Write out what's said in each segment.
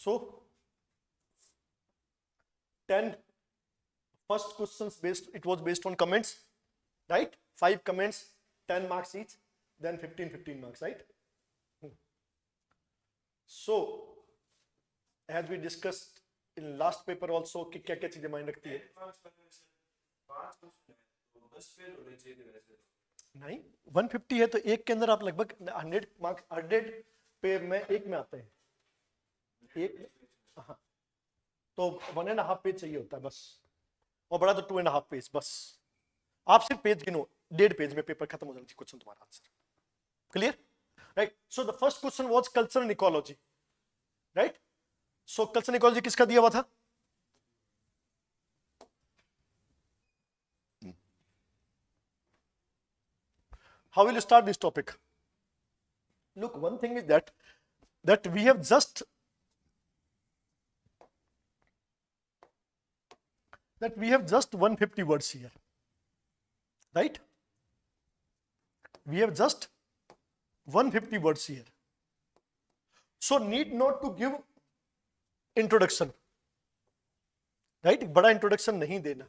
So 10 first questions it was based on comments, right? 5 comments, 10 marks each, then 15 marks, right? So as we discussed in last paper also कि क्या क्या चीजें मायने रखती है? नहीं, 150 है तो एक के अंदर आप लगभग 100 मार्क्स 100 पे में एक में आते हैं, एक, हाँ, तो 1.5 पेज चाहिए होता है बस, और बड़ा तो 2.5 पेज बस। आप सिर्फ पेज गिनो, 1.5 पेज में पेपर खत्म हो जाना चाहिए क्वेश्चन तुम्हारा answer. Clear, right? So the first question was culture and ecology, right? So culture and ecology किसका दिया हुआ था? How will you start this topic? Look, one thing is that we have just that we have just 150 words here, right? We have just 150 words here, so need not to give introduction, right? बड़ा introduction नहीं देना,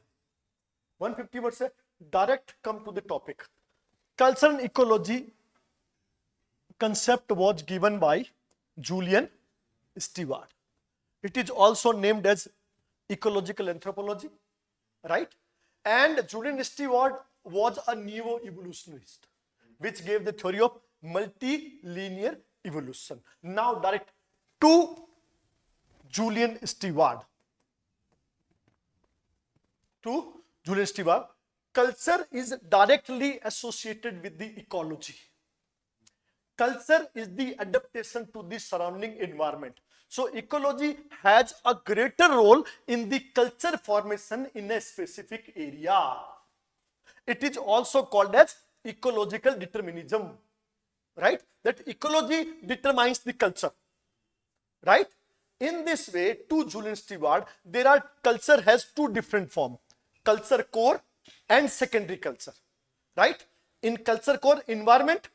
150 words से direct come to the topic. Culture and ecology concept was given by Julian Stewart. It is also named as ecological anthropology, right? And Julian Stewart was a neo-evolutionist, which gave the theory of multilinear evolution. Now direct to Julian Stewart. To Julian Stewart. Culture is directly associated with the ecology. Culture is the adaptation to the surrounding environment. So ecology has a greater role in the culture formation in a specific area. It is also called as ecological determinism, right? That ecology determines the culture, right? In this way, to Julian Stewart, culture has 2 different forms: culture core and secondary culture, right? In culture core, environment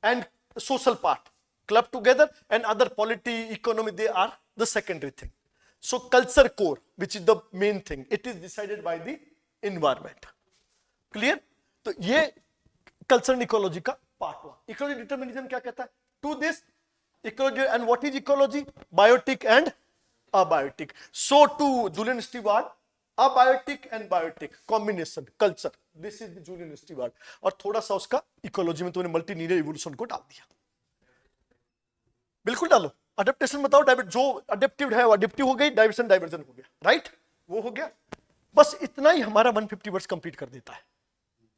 and social part clubbed together, and other polity, economy, they are the secondary thing. So culture core, which is the main thing, it is decided by the environment. Clear? तो ये culture and ecology का part हुआ. Ecology determinism क्या कहता है? To this ecology, and what is ecology? Biotic and abiotic. So to Julian Stewart, abiotic and biotic combination culture, this is the Julian Stewart. और थोड़ा सा उसका इकोलॉजी में तूने मल्टीलिनियर इवोल्यूशन को डाल दिया, बिल्कुल डालो। अडेप्टेशन बताओ, जो अडेप्टिव है वो अडेप्टिव हो गई, डाइवर्सन डाइवर्जन हो गया, राइट? वो हो गया, बस इतना ही हमारा 150 वर्ड्स कंप्लीट कर देता है।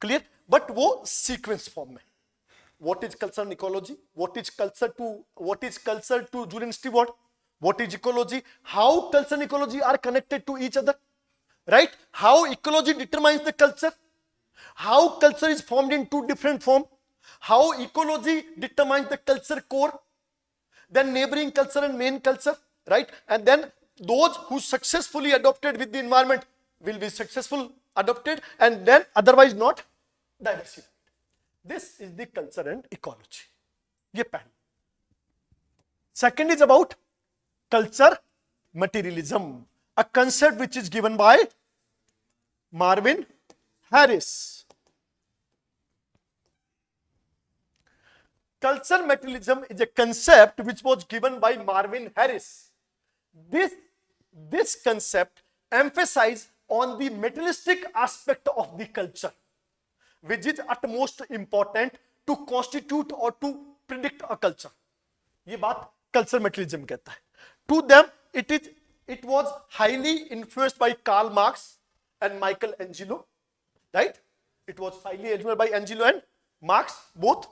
क्लियर? बट वो सीक्वेंस फॉर्म में। What is culture and ecology? What is culture to Julian Stewart? What is ecology? How culture and ecology are connected to each other? Right? How ecology determines the culture? How culture is formed in 2 different forms? How ecology determines the culture core? Then neighboring culture and main culture, right? And then those who successfully adopted with the environment will be successful adopted, and then otherwise not diversified. This is the culture and ecology. ये पहला. Second is about culture materialism, a concept which is given by Marvin Harris. Culture materialism is a concept which was given by Marvin Harris. This concept emphasizes on the materialistic aspect of the culture, which is at most important to constitute or to predict a culture. ये बात culture materialism कहता है. To them, it was highly influenced by Karl Marx and Michelangelo, right? It was highly influenced by Angelo and Marx, both.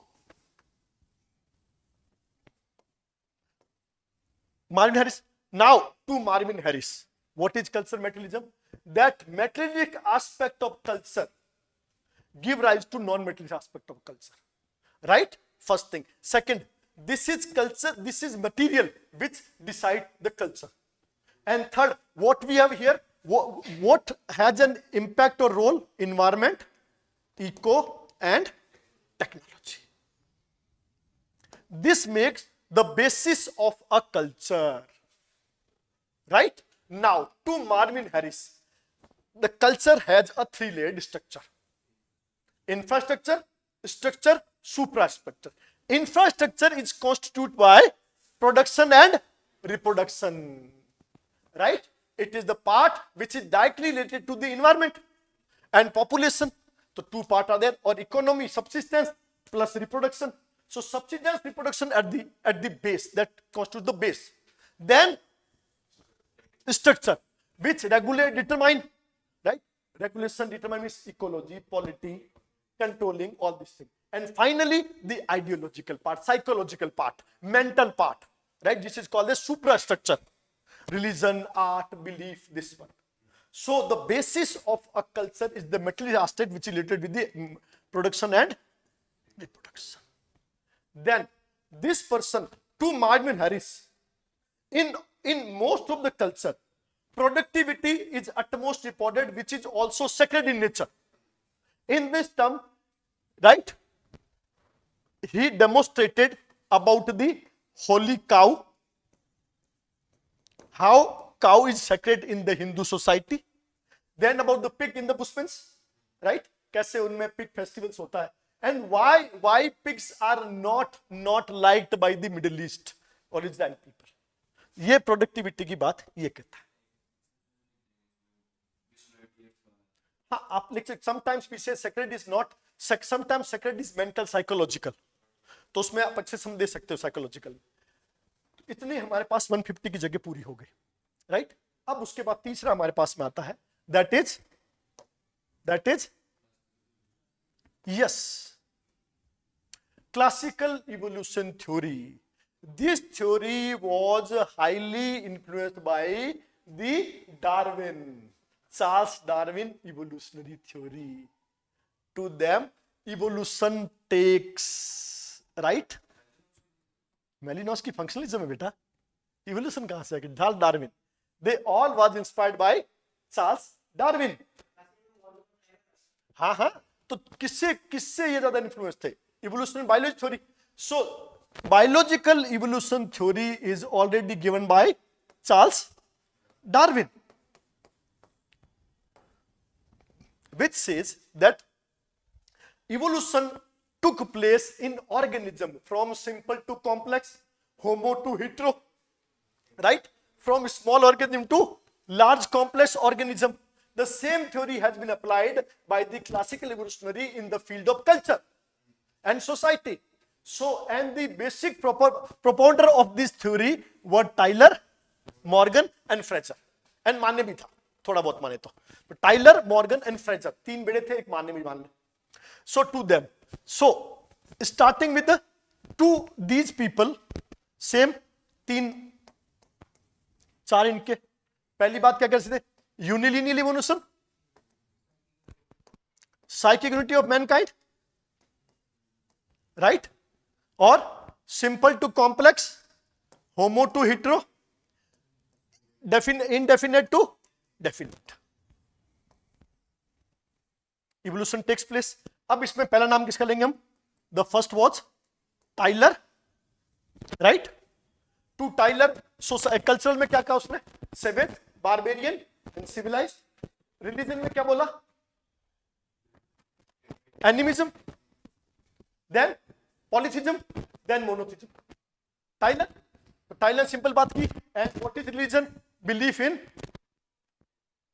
Marvin Harris. Now to Marvin Harris. What is culture materialism? That materialistic aspect of culture give rise to non-materialistic aspect of culture, right? First thing. Second, this is culture, this is material which decide the culture. And third, what we have here, what has an impact or role? Environment, eco and technology. This makes the basis of a culture. right? Now to Marvin Harris, the culture has a three-layered structure: infrastructure, structure, suprastructure. Infrastructure is constituted by production and reproduction, right? It is the part which is directly related to the environment and population. So two parts are there, or economy, subsistence plus reproduction. So subsistence, reproduction at the base, that constitutes the base. Then structure, which regulate, determine, right? Regulation determine means ecology, polity, controlling, all these things. And finally, the ideological part, psychological part, mental part, right? This is called the suprastructure. Religion, art, belief, this one. So the basis of a culture is the material aspect which is related with the production and reproduction. Then this person, to Marvin Harris, in most of the culture, productivity is utmost important, which is also sacred in nature. In this term, right, he demonstrated about the holy cow, how cow is sacred in the Hindu society. Then about the pig in the Pushpins, right? कैसे उनमें pig festivals होता है. And why pigs are not liked by the Middle East or Israel people. ये productivity की बात ये कहता है. हाँ, आप लिख सकते. Sometimes we say sacred is not. Sometimes sacred is mental, psychological. तो उसमें आप अच्छे समझ दे सकते हो psychological. इतनी हमारे पास 150 की जगह पूरी हो गई, राइट? अब उसके बाद तीसरा हमारे पास में आता है, that is yes, classical evolution theory. This theory was highly influenced by the Darwin, Charles Darwin evolutionary theory. To them evolution takes, right? Malinowski functionalism है बेटा, इवोल्यूशन कहां से है? Charles Darwin. They all was inspired by Charles Darwin. हाँ, तो किससे ये ज्यादा इन्फ्लुएंस थे? Evolutionary biology theory. So biological evolution theory is already given by Charles Darwin, which says that evolution took place in organism from simple to complex, homo to hetero, right? From small organism to large complex organism. The same theory has been applied by the classical evolutionary in the field of culture and society. So, and the basic propounder of this theory were Tyler, Morgan and Fraser. And मान्य भी था, थोड़ा बहुत माने तो. Tyler, Morgan and Fraser, तीन बेड़े थे, एक मानने भी मान ले. So to them, so starting with the to these people, same तीन चार इनके. पहली बात क्या कहते थे? Unilineal evolution, psychic unity of mankind, right? और simple to complex, homo to hetero, indefinite to definite. Evolution takes place. अब इसमें पहला नाम किसका लेंगे हम? The first was Tylor, right? To Tylor. So cultural में क्या कहा उसने? Seventh, barbarian and civilized. Religion में क्या बोला? Animism, then polytheism, then monotheism. Tylor simple बात की. And what is religion? Belief in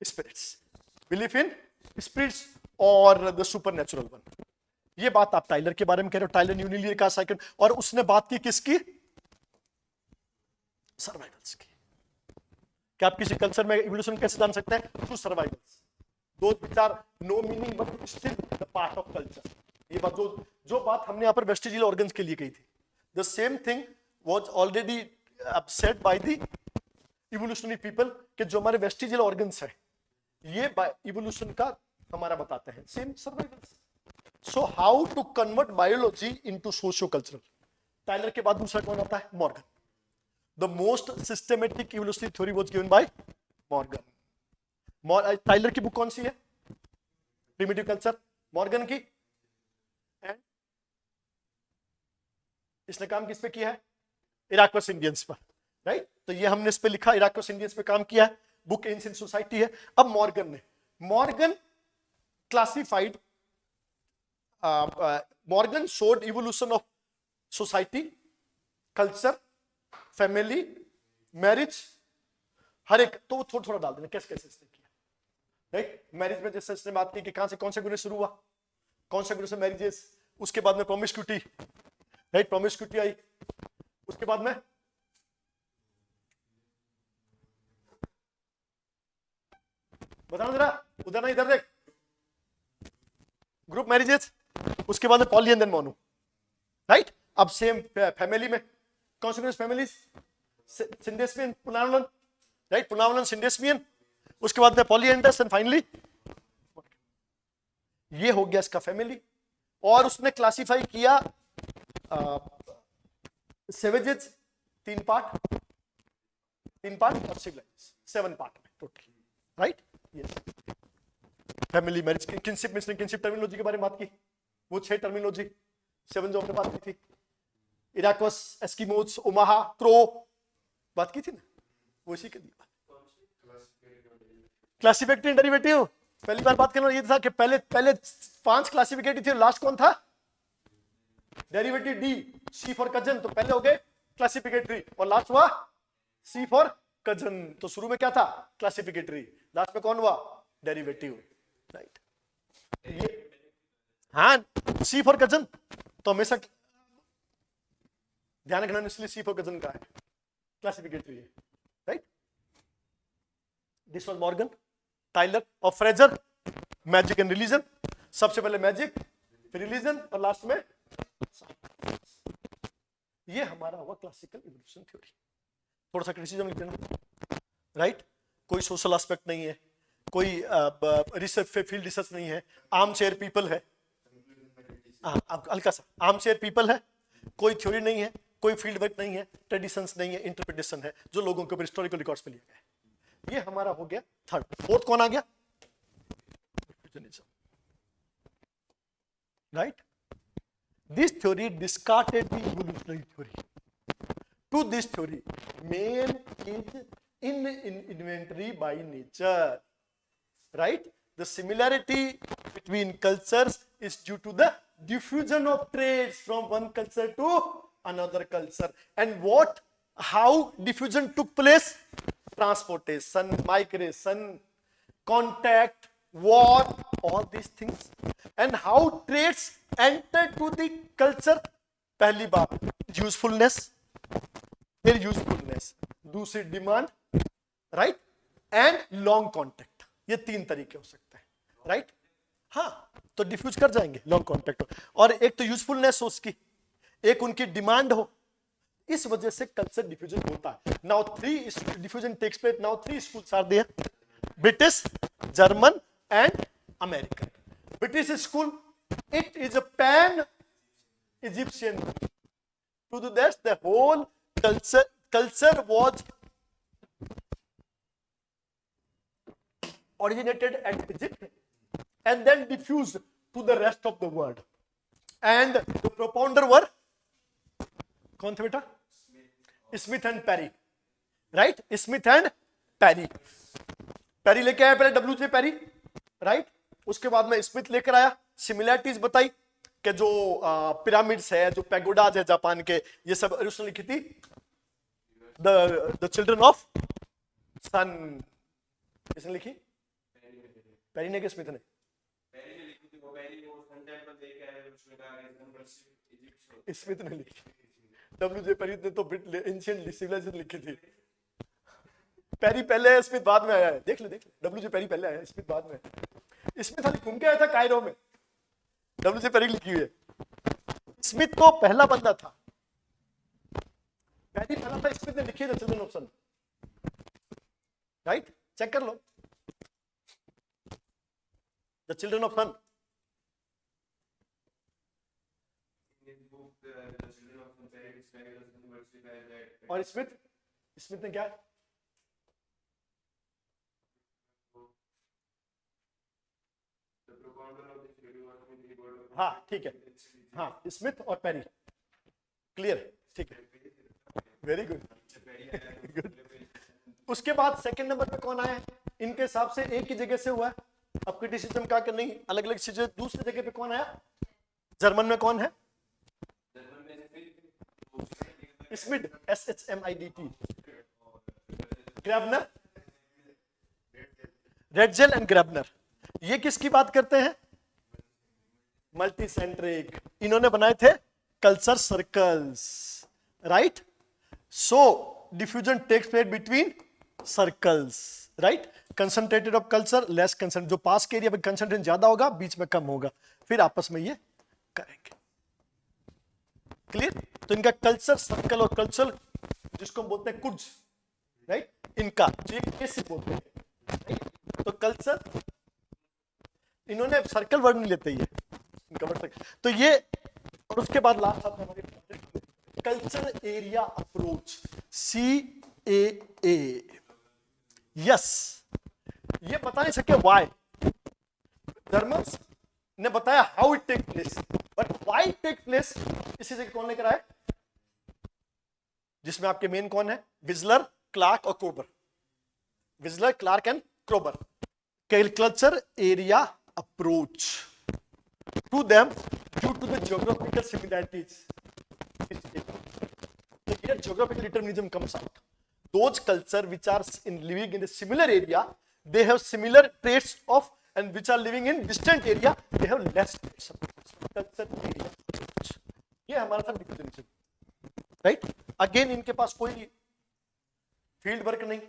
spirits, belief in spirits और द सुपरनेचुरल वन. ये बात आप टाइलर के बारे में कह रहे हो. टाइलर यूनिलिनियर का साइकिल, और उसने बात की किसकी? सर्वाइवल्स की. क्या आप किसी कल्चर में इवोल्यूशन कैसे जान सकते हैं? Through survivals. दो विचार, no meaning but still the part of culture. ये बात जो बात हमने यहाँ पर वेस्टिजियल ऑर्गन्स के लिए कही थी, the same thing was already said by the evolutionary people कि जो हमारे वेस्टिजियल ऑर्गन्स है ये इवोल्यूशन का हमारा बताते हैं. Same survivals. So how to convert biology into socio cultural. Tylor के बाद दूसरा कौन आता है? Morgan. The most systematic evolutionary theory was given by Morgan. Tylor की बुक कौन सी है? Primitive culture. मॉर्गन की, एंड इसने काम किस पे किया है? इराक्वस इंडियंस पर, राइट? तो ये हमने इस पे लिखा, इराकोस इंडियंस पे काम किया है, बुक एंशिएंट सोसाइटी है। अब Morgan classified, Morgan showed evolution of society, culture, family, marriage, हर एक, तो थोड़ा थोड़ा डाल देना कैसे कैसे इसने किया, राइट। मैरिज में जैसे इसने बात की कि कहां से कौन से गुण शुरू हुआ, कौन से गुण से मैरिजेस, उसके बाद में प्रोमिस्क्यूटी, राइट, प्रोमिस्क्यूटी आई, उसके बाद में बताना जरा, उधर ना इधर देख, ग्रुप मैरिजेस, उसके बाद में poly and then mono, right. अब सेम फैमिली में कौन से फैमिलीज, सिंडेस्मियन, पुनावलन, राइट, पुनावलन, सिंडेस्मियन, उसके बाद में पॉलीएंडस एंड फाइनली ये हो गया इसका फैमिली। और उसने क्लासिफाई किया सेवेजेस 3 पार्ट और सिविलाइजेशन 7 पार्ट में total, right. Yes, family, marriage, kinship, मिसने किनशिप टर्मिनोलॉजी के बारे में बात की, वो 6 टर्मिनोलॉजी 7 जो हमने बात की थी, इराकोस, एस्किमोज, ओमाहा, क्रो, बात की थी ना, वो इसी के दिया। क्लासिफिकेटिव डेरिवेटिव, पहली बार बात करना ये था कि पहले 5 क्लासिफिकेटिव थे, लास्ट कौन था, derivative D, C for cousin, तो पहले हो गए क्लासिफिकेटरी और लास्ट हुआ सी फॉर कजन। तो शुरू में क्या था, क्लासिफिकेटरी, लास्ट में कौन हुआ, डेरिवेटिव, राइट। ये हाँ, सी फॉर कजन तो हमेशा ध्यान रखना, इसलिए सी फॉर कजन का है, क्लासिफिकेटरी है, right. This was Morgan, Tylor और फ्रेजर, मैजिक एंड रिलीजन, सबसे पहले मैजिक, फिर रिलीजन और लास्ट में ये हमारा हुआ क्लासिकल इवोल्यूशन थ्योरी। थोड़ा सा क्रिटिसिज्म लिख देना, राइट। कोई सोशल एस्पेक्ट नहीं है, कोई रिसर्च फील्ड रिसर्च नहीं है, आर्म चेयर पीपल है, हल्का सा आर्म चेयर पीपल है, कोई थ्योरी नहीं है, कोई फील्ड वर्क नहीं है, ट्रेडिशंस नहीं है, इंटरप्रिटेशन है जो लोगों के ऊपर हिस्टोरिकल रिकॉर्ड्स पे लिया गया है। ये हमारा हो गया थर्ड। फोर्थ कौन आ गया, right. This theory discarded the evolutionary theory. To this theory man is inventory by nature, right. The similarity between cultures is due to the diffusion of traits from one culture to another culture. And how diffusion took place, transportation, migration, contact, war, all these things. And how traits enter to the culture, पहली बात usefulness, फिर usefulness, दूसरी demand, right, and long contact. ये 3 तरीके हो सकते हैं, right. हाँ, तो डिफ्यूज कर जाएंगे लॉन्ग कॉन्टेक्ट हो, और एक तो यूजफुलनेस हो उसकी, एक उनकी डिमांड हो, इस वजह से कल्चर डिफ्यूजन होता है। Now 3 diffusion takes place, now 3 schools are there, British, German and American. British school, it is a pan Egyptian, to do that the whole culture was originated at Egypt and then diffused to the rest of the world, and the propounder were कौन थे बेटा, Smith and Perry, right, Smith and Perry. Perry लेके आया पहले, WJ peri, right. उसके बाद में Smith लेकर आया, सिमिलैरिटीज बताई कि जो पिरामिड्स है, जो पैगोडाज है जापान के, ये सब उसने लिखी थी, द चिल्ड्रन ऑफ सन, किसने लिखी, पेरी ने कि स्मिथ ने, स्मिथ ने लिखी। WJ पेरी ने तो एंशिएंट सिविलाइजेशन लिखी थी, पेरी पहले है, स्मिथ बाद में आया है, देख ले WJ पेरी पहले आया है, स्मिथ बाद में। स्मिथ खाली घूम के आया था कायरो में, WJ पेरी लिखी हुई है। स्मिथ तो पहला बंदा था, पेरी पहला था, स्मिथ ने लिखी है the children of sun, right, check कर लो, द चिल्ड्रन ऑफ सन। और स्मिथ ने क्या, हाँ ठीक है, हाँ स्मिथ और पेरी, क्लियर, ठीक है, वेरी गुड, गुड। उसके बाद सेकंड नंबर पे कौन आया है? इनके हिसाब से एक ही जगह से हुआ है, अब क्रिटिसिज्म का कि नहीं अलग अलग चीजें। दूसरी जगह पे कौन आया? जर्मन में कौन है? Schmidt, SHMIDT, Graebner, Ratzel and Graebner. ये किसकी बात करते हैं? मल्टीसेंट्रिक। इन्होंने बनाए थे culture circles, right? So diffusion takes place between circles, right? Concentrated of culture, less concentrate, जो पास के एरिया में कंसंट्रेशन ज्यादा होगा, बीच में कम होगा, फिर आपस में ये करेंगे। क्लियर? तो इनका कल्चर सर्कल और कल्चर, जिसको हम बोलते हैं कुड्स, राइट? इनका जो एक कैसे बोलते हैं, राइट? तो कल्चर, इन्होंने सर्कल वर्ड नहीं लेते ये, इनका वर्ड सर्कल। तो ये, और उसके बाद लास्ट आता है हमारे culture area approach, CAA। Yes, ये बता नहीं सके व्हाई, जर्मन्स ने बताया how it take place, but why it take place इसी जगह कौन लेकर आए? जिसमें आपके मेन कौन है? विजलर, क्लार्क और Kroeber. Wissler, Clark and Kroeber. Culture area approach to them due to the geographical similarities. So here geographical determinism comes out. Those culture which are living in a similar area, they have similar traits of, and which are living in distant area, they have less traits of culture area. ये हमारा था differential, right? Again इनके पास कोई field work नहीं,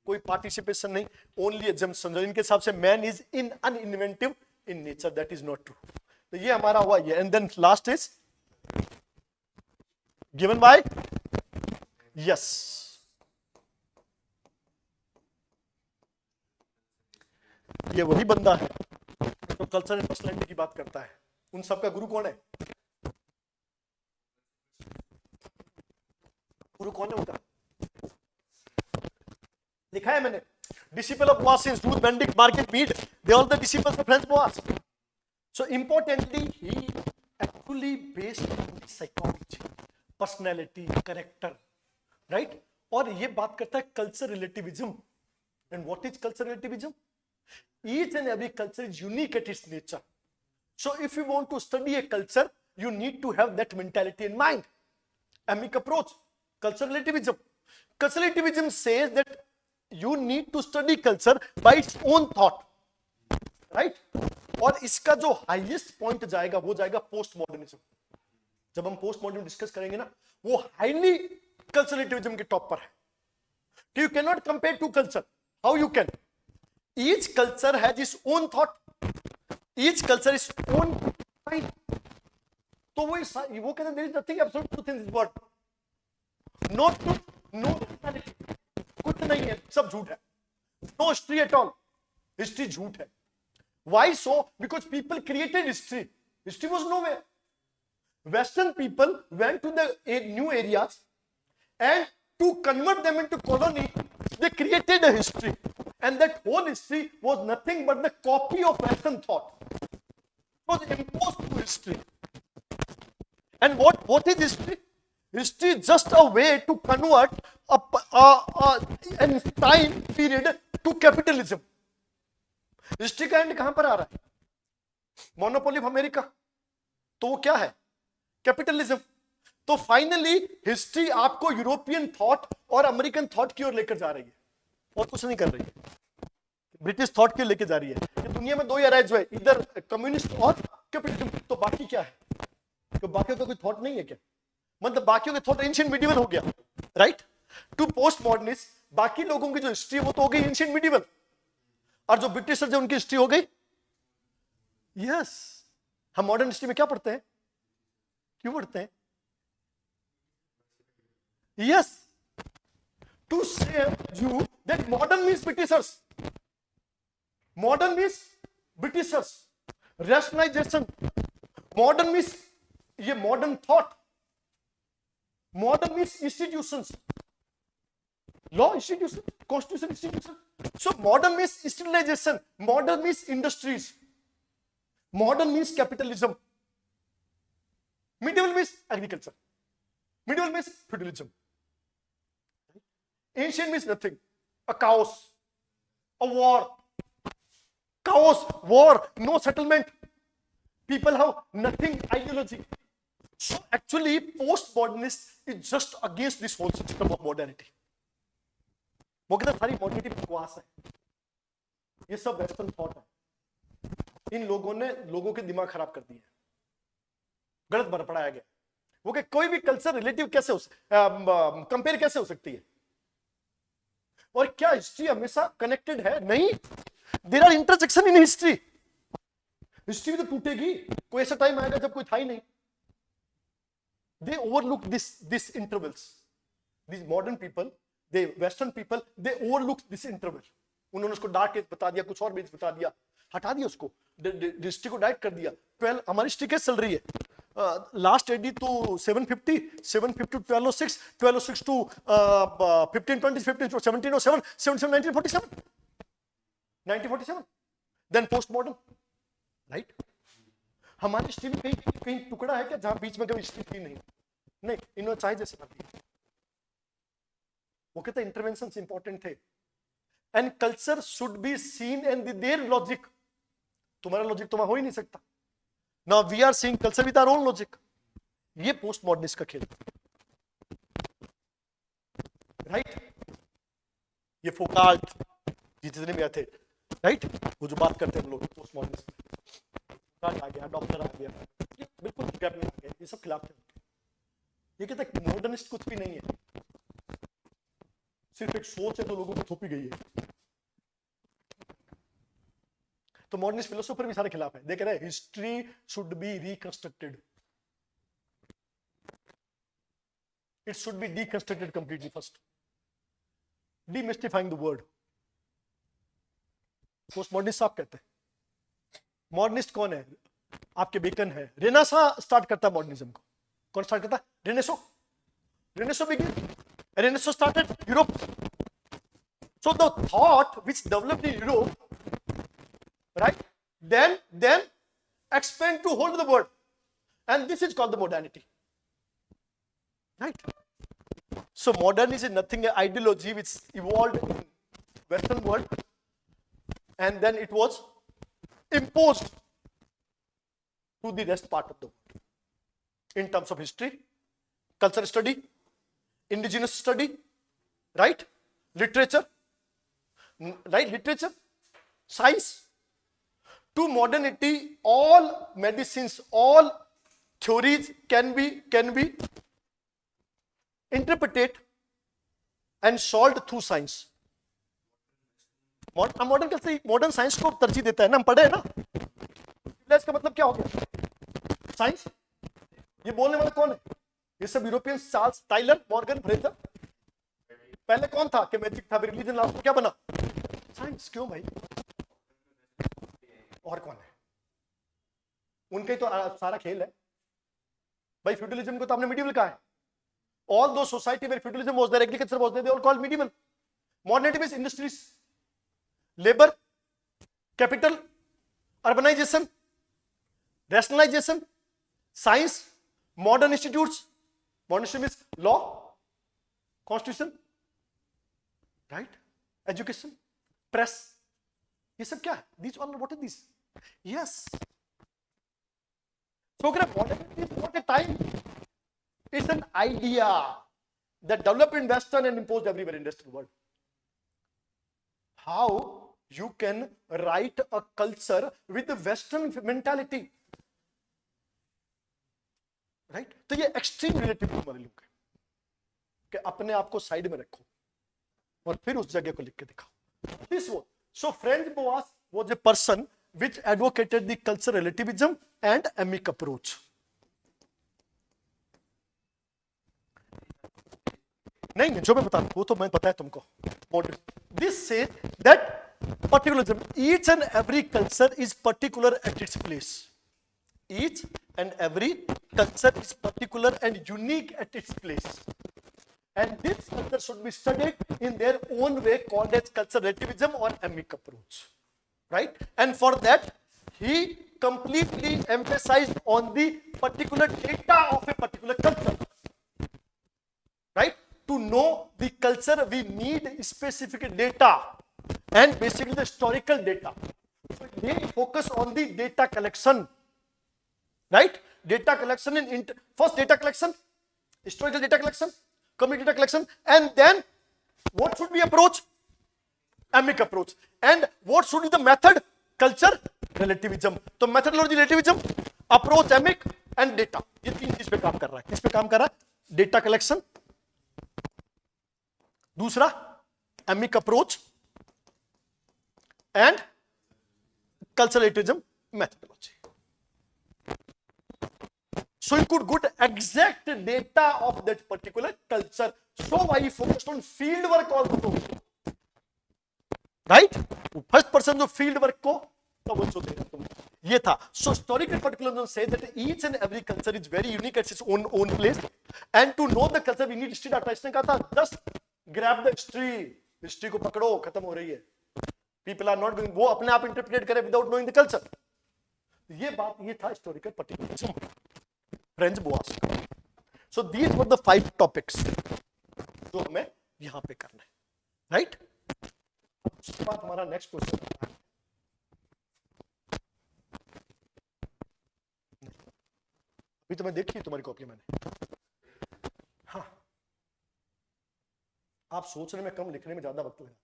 कोई participation नहीं, only assumption। इनके हिसाब से man is in uninventive in nature, that is not true. तो ये हमारा हुआ ये, and then last is given by, yes, ये वही बंदा है तो कल्चर एंड पर्सनैलिटी की बात करता है। उन सबका गुरु कौन है? गुरु कौन है उनका? लिखा है मैंने, disciple of Boas, Ruth Benedict, Margaret Mead, they all the disciples of Franz Boas. So importantly, he actually based on psychology, personality, character, right? और ये बात करता है culture relativism. And what is culture relativism? Each and every culture is unique at its nature. So if you want to study a culture, you need to have that mentality in mind. Amic approach, culture relativism. Culture relativism says that you need to study culture by its own thought, right? और इसका जो highest point जाएगा वो जाएगा post modernism. जब हम post modernism discuss करेंगे ना, वो हाईली कल्चर रिलेटिविज्म के टॉप पर है। You can not compare two culture, how you can? Each culture has its own thought, each culture is own mind. तो वो कहते हैं there is nothing absolute truth in this world, no truth, no reality, कुछ नहीं है, सब झूठ है। No history at all, history झूठ है। Why so? Because people created history. History was nowhere. Western people went to the new areas and to convert them into colony, they created a history. And that whole history was nothing but the copy of Western thought. It was imposed to history. And what is history? History is just a way to convert a time period to capitalism. History का and कहां पर आ रहा है? Monopoly of America, तो वो क्या है? Capitalism. तो फाइनली हिस्ट्री आपको यूरोपियन थॉट और अमेरिकन थॉट की ओर लेकर जा रही है, और कुछ नहीं कर रही है। ब्रिटिश थॉट की ओर लेकर जा रही है कि दुनिया में दो ही राइज है, इधर कम्युनिस्ट और कैपिटलिज्म। तो बाकी क्या है? तो बाकियों का कोई थॉट नहीं है क्या? मतलब बाकियों के थॉट एंशिएंट मिडिवल हो गया, राइट? टू पोस्ट मॉडर्निस्ट बाकी लोगों की जो हिस्ट्री वो तो हो गई एंशिएंट मिडिवल, और जो ब्रिटिशर जो उनकी हिस्ट्री हो गई, यस। हम मॉडर्न हिस्ट्री में क्या पढ़ते हैं? क्यों पढ़ते हैं? Yes, to say you that modern means Britishers, modern means Britishers, rationalisation. Modern means ये modern thought, modern means institutions, law institution, constitution institution. So modern means industrialization, modern means industries, modern means capitalism, medieval means agriculture, medieval means feudalism, ancient means nothing, a chaos, a war, chaos, war, no settlement, people have nothing ideology. So actually postmodernist is just against this whole system of modernity. वो कहता सारी modernity बकवास है, ये सब western thought है, इन लोगों ने लोगों के दिमाग खराब कर दिए, गलत भर पढ़ाया गया। वो कि कोई भी कल्चर रिलेटिव कैसे हो कंपेयर कैसे हो सकती है, और क्या हिस्ट्री हमेशा कनेक्टेड है? नहीं, there are intersection in history. History भी तो टूटेगी, कोई ऐसा टाइम आएगा जब कोई था ही नहीं। They overlook this intervals, this modern people, they western people, they overlook this interval. उन्होंने उसको डार्क एज बता दिया, कुछ और बेस बता दिया, हटा दिया उसको, हिस्ट्री को डाइट कर दिया। 12 हमारी हिस्ट्री कैसे चल रही है? Last AD to 750, 750 to 1206, 1206 to 1520, 1707, 1947, 1947, then post modern, right? हमारी हिस्ट्री में कहीं कहीं टुकड़ा है क्या जहां बीच में कभी हिस्ट्री थी? नहीं, इन्होंने चाहे जैसे कर दिया। वो कहते इंटरवेंशंस इंपॉर्टेंट थे, and culture should be seen and their logic. तुम्हारा लॉजिक तो वहां हो ही नहीं सकता। Now we are seeing culture with our own logic. ये पोस्ट मॉडर्निस्ट का खेल, राइट? ये फोकाल्ट जितने भी थे, राइट, वो जो बात करते हैं हम लोग पोस्ट मॉडर्निस्ट, आ गया, डॉक्टर आ गया, ये बिल्कुल गैप में आ गया, ये सब खिलाफ थे। ये कहता है मॉडर्निस्ट कुछ भी नहीं है, सिर्फ एक सोच है तो लोगों को थोपी गई है। तो मॉडर्निस्ट फिलोसोफर भी सारे खिलाफ है। देख रहे हैं, history should be reconstructed, it should be deconstructed completely first, demystifying the word. Post modernist आप कहते हैं। मॉडर्निस्ट कौन है? आपके बेकन है। रेनेसां स्टार्ट करता है मॉडर्निज्म को। कौन स्टार्ट करता है? Renaissance begin, renaissance started Europe. So the thought which developed in Europe, right, then expand to whole of the world, and this is called the modernity, right? So modern is nothing, an ideology which evolved in Western world, and then it was imposed to the rest part of the world in terms of history, culture study, indigenous study, right, literature, right, literature, science. To modernity, all medicines, all theories can be interpreted and solved through science. Modern culture modern science को तरजीह देता है ना, हम पढ़े हैं ना। इसका मतलब क्या हो गया? साइंस। ये बोलने वाला कौन है? ये सब European, Charles Tylor, Morgan, Frazer. पहले कौन था कि मैजिक था, रिलीजन, लास्ट में क्या बना? साइंस। क्यों भाई? और कौन है? उनका ही तो सारा खेल है भाई। फ्यूडलिज्म को तो आपने मिडिवल कहा है। All those society where feudalism was there, agriculture was there, they all called medieval. Modernity means industries, labour, capital, urbanisation, rationalisation, science, modern institutes. Modern means law, constitution, right, education, press. ये सब क्या है? These all, what are these? Yes. So modernity is not a time, it's an idea that developed in Western and imposed everywhere in Western world. How you can write a culture with the Western mentality, right? तो ये extreme relativism वाले लोग हैं कि अपने आप को side में रखो और फिर उस जगह को लिख के दिखाओ। This was so Franz Boas was a person which advocated the cultural relativism and amic approach. नहीं, जो मैं बता रहा हूं वो तो मैं पता है तुमको। This says that particularism, each and every culture is particular at its place. Each and every culture is particular and unique at its place. And this culture should be studied in their own way, called as cultural relativism or amic approach, right? And for that, he completely emphasized on the particular data of a particular culture, right? to know the culture, we need specific data and basically the historical data. So they focus on the data collection, right? Data collection first data collection, historical data collection, community data collection, and then what should be approach? Amic approach. And what should be the method? Culture relativism. तो methodology relativism, approach amic and data. ये तीन चीज पे काम कर रहा है. किस पे काम कर रहा है? Data collection, दूसरा amic approach and cultural relativism methodology. So you could get exact data of that particular culture. So I focused on field work also. Right? First person जो field work को तवज्जो देगा तुमने, ये था. So historical particulars say that each and every culture is very unique at its own place, and to know the culture we need history data. इसने कहा था just grab the history को पकड़ो, खत्म हो रही है. People are not going, वो अपने आप interpret करे without knowing the culture. ये बात, ये था historical particularism. French Boas. So these were the 5 topics जो हमें यहां पे करना है, राइट? उसके बाद हमारा नेक्स्ट क्वेश्चन अभी तो मैं देखी तुम्हारी कॉपी मैंने. हाँ, आप सोचने में कम, लिखने में ज्यादा वक्त लगाते हैं.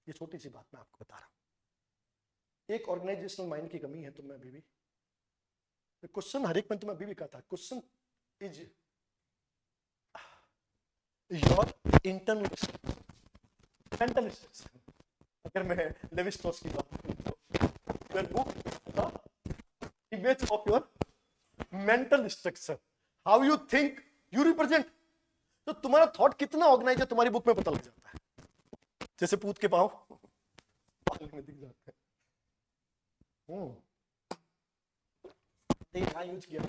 ये छोटी सी बात मैं आपको बता रहा हूं. एक ऑर्गेनाइजेशनल माइंड की कमी है तुम में अभी भी. क्वेश्चन हर एक में तुम्हें अभी भी कहा था, question is your internal mental structure. अगर मैं लेवी स्ट्रॉस की बात करूं तो book image of your mental structure, how you think you represent. तो तुम्हारा थॉट कितना ऑर्गेनाइज है तुम्हारी बुक में पता लग जाता है. जैसे पूत के पांव पानी में दिख जाते हैं. यहां यूज किया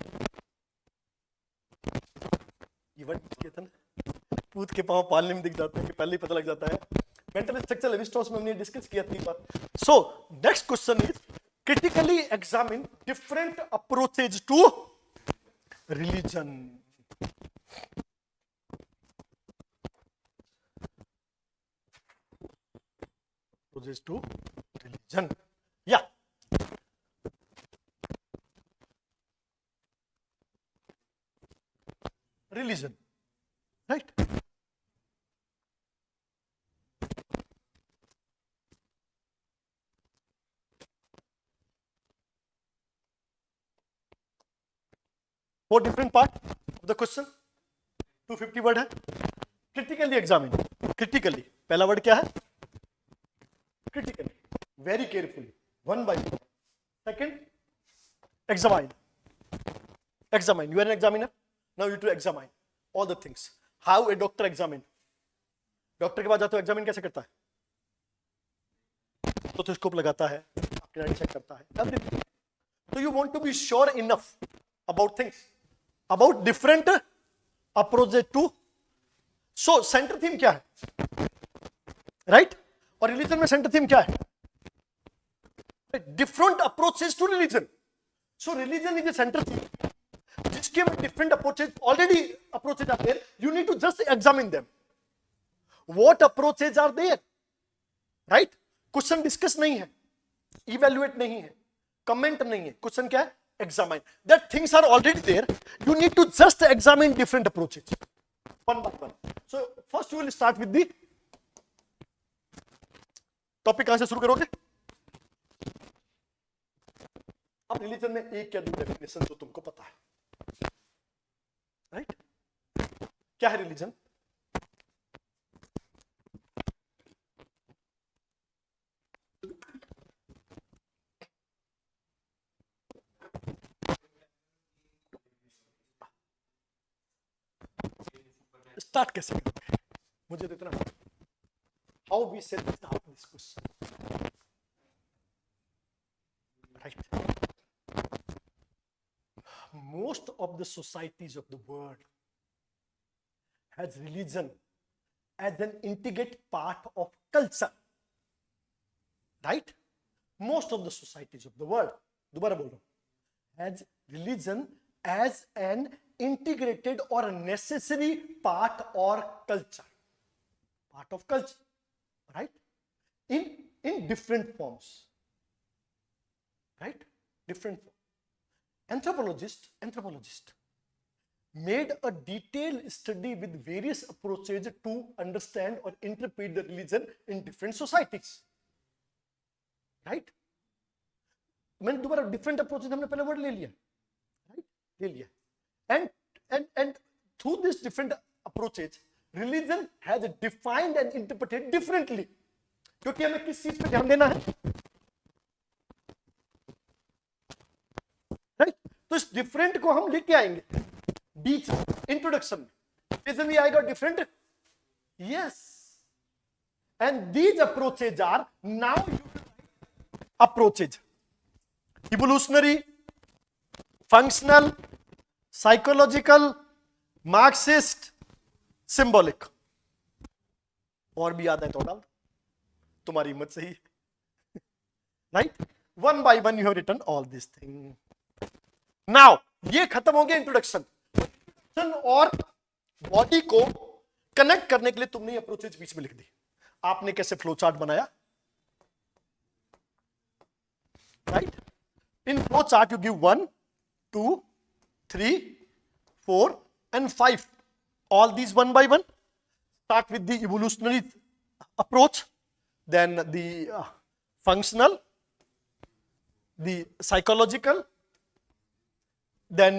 ये वर्ड यूज किया था ना, पूत के पांव पालने में दिख जाते हैं, कि पहले ही पता लग जाता है. मेंटल स्ट्रक्चर लेवी स्ट्रॉस में हमने डिस्कस किया 3 बार. So next question is critically examine different approaches to religion. Approaches to religion. Yeah. Religion. Right? Four different part of the question. 250 word है. Critically examine. क्रिटिकली पहला word क्या है? Critically, very carefully, one by one. Second examine. Examine, you are an examiner, now you to examine all the things. How a doctor examine. Doctor के पास जाते हो, examine कैसे करता है? स्टेथोस्कोप लगाता है, आपके राइट चेक करता है, everything. So you want to be sure enough about things, about different approaches to. So center theme क्या है? Right? और religion में center theme क्या है? Different approaches to religion. So religion is a center theme. जिसके में different approaches, already approaches are there. You need to just examine them. What approaches are there? Right? Question discuss नहीं है, evaluate नहीं है, comment नहीं है. Question क्या है? Examine. That things are already there. You need to just examine different approaches, one by one. So first you will start with the topic. कहां से शुरू करोगे? अब रिलीजन में एक या दो डेफिनेशन जो तुमको पता है, राइट? क्या है रिलीजन? स्टार्ट कैसे करोगे? मुझे तो इतना, how we shall start this question, right? Most of the societies of the world has religion as an integrate part of culture, right? Most of the societies of the world, दोबारा बोल रहा हूं, has religion as an integrated or a necessary part or culture, part of culture, right? In different forms, right? Different forms. Anthropologist made a detailed study with various approaches to understand or interpret the religion in different societies, right? मैंने दोबारा different approaches हमने पहले word ले लिया, right? ले लिया. And through these different approaches, religion has defined and interpreted differently. क्योंकि हमें किस चीज पे ध्यान देना है, राइट? तो इस डिफरेंट को हम लेके आएंगे बीच इंट्रोडक्शन में. रिलीजन आएगा different, yes. And these approaches are now approaches: evolutionary, functional, psychological, Marxist, symbolic. और भी याद है तो डाल, तुम्हारी हिम्मत सही, right? One by one you have written all this thing. Now ये खत्म हो गया इंट्रोडक्शन. और बॉडी को कनेक्ट करने के लिए तुमने अप्रोचेज बीच में लिख दी. आपने कैसे फ्लो चार्ट बनाया, right? In flow chart you give 1, 2, 3, 4 and 5. All these one by one. Start with the evolutionary approach, then the functional, the psychological, then